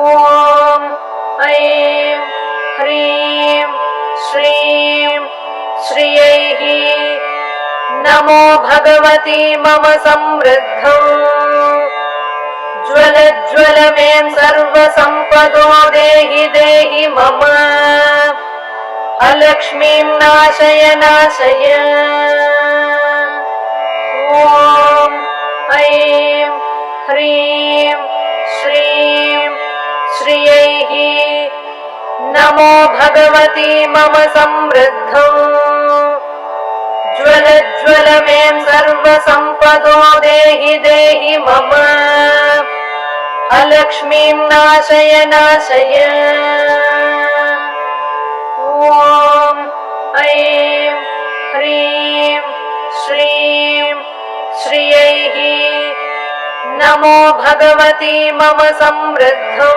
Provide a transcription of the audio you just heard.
ॐ ऐं ह्रीं श्रीं श्रियैः नमो भगवती मम समृद्धौ ज्वल में सर्वसम्पदो देहि देहि मम अलक्ष्मीं नाशय नाशय। ॐ ऐं ह्रीं श्रीं श्रियैः नमो भगवती मम समृद्धौ ज्वल में सर्वसम्पदो देहि देहि मम अलक्ष्मीं नाशय नाशय। ॐ ऐं ह्रीं श्रीं श्रियैः नमो भगवती मम समृद्धौ